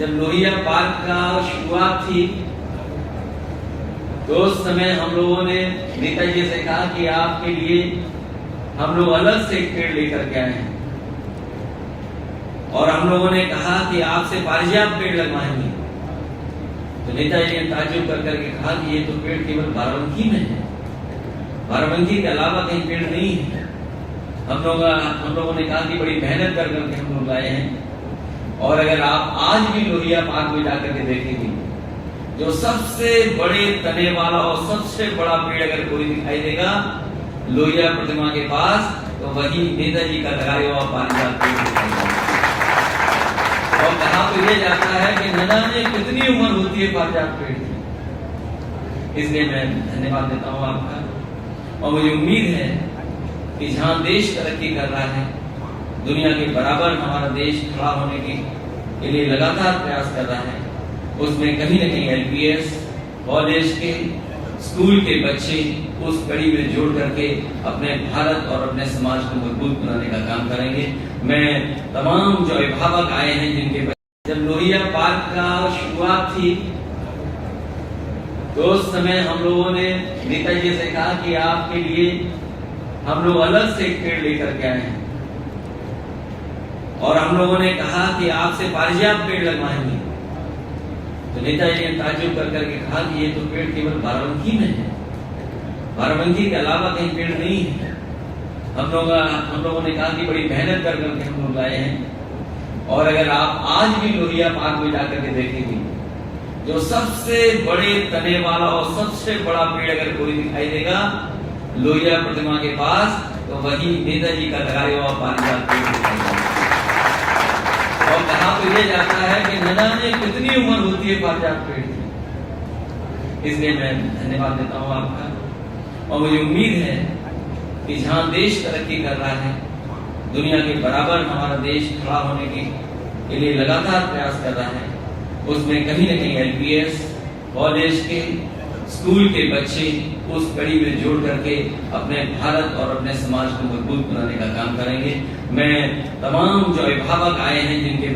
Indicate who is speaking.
Speaker 1: जब लोहिया पार्क का शुरुआत थी तो उस समय हम लोगों ने नेताजी से कहा कि आपके लिए हम लोग अलग से एक पेड़ लेकर के आए हैं और हम लोगों ने कहा कि आपसे पारिजात पेड़ लगवाएंगे। तो नेताजी ने ताज्जुब कर करके कहा कि ये तो पेड़ केवल बाराबंकी में है, बाराबंकी के अलावा कहीं पेड़ नहीं है। हम लोगों ने कहा कि बड़ी मेहनत कर करके हम लोग लाए हैं। और अगर आप आज भी लोहिया पार्क में जाकर के देखेंगे, जो सबसे बड़े तने वाला और सबसे बड़ा पेड़ अगर कोई दिखाई देगा लोहिया प्रतिमा के पास, तो वही नेताजी का लगाया हुआ पारिजात पेड़ दिखाई देगा। और कहा तो ये जाता है कि न जाने कितनी उम्र होती है पारिजात पेड़ की। इसलिए मैं धन्यवाद देता हूँ आपका। और मुझे उम्मीद है कि जहाँ देश तरक्की कर रहा है, दुनिया के बराबर हमारा देश खड़ा होने के लिए लगातार प्रयास कर रहा है, उसमें कहीं न कहीं एलपीएस कॉलेज के स्कूल के बच्चे उस कड़ी में जोड़ करके अपने भारत और अपने समाज को मजबूत बनाने का काम करेंगे। मैं तमाम जो अभिभावक आए हैं जिनके जब लोहिया पार्क का शुरुआत थी तो उस समय हम लोगों ने नेताजी से कहा कि आपके लिए हम लोग अलग से एक पेड़ लेकर के आए हैं और हम लोगों ने कहा कि आपसे पारिजात पेड़ लगवाएंगे। तो नेताजी ने ताज्जुब कर करके कहा कि ये तो पेड़ केवल बाराबंकी में है, बाराबंकी के अलावा कहीं पेड़ नहीं है। हम लोगों ने कहा कि बड़ी मेहनत कर करके हम लोग लाए हैं। और अगर आप आज भी लोहिया पार्क में जाकर के देखेंगे, जो सबसे बड़े तने वाला और सबसे बड़ा पेड़ अगर कोई दिखाई देगा लोहिया प्रतिमा के पास, तो वही नेताजी का लगाया हुआ पारिजात पेड़ दिखाई देगा। और कहा तो ये जाता है कि न जाने कितनी उम्र होती है पारिजात पेड़ की। इसलिए मैं धन्यवाद देता हूँ आपका। और मुझे उम्मीद है कि जहाँ देश तरक्की कर रहा है, दुनिया के बराबर हमारा देश खड़ा होने के लिए लगातार प्रयास कर रहा है, उसमें कहीं न कहीं एलपीएस कॉलेज के स्कूल के बच्चे उस कड़ी में जोड़ करके अपने भारत और अपने समाज को मजबूत बनाने का काम करेंगे। मैं तमाम जो अभिभावक आए हैं जिनके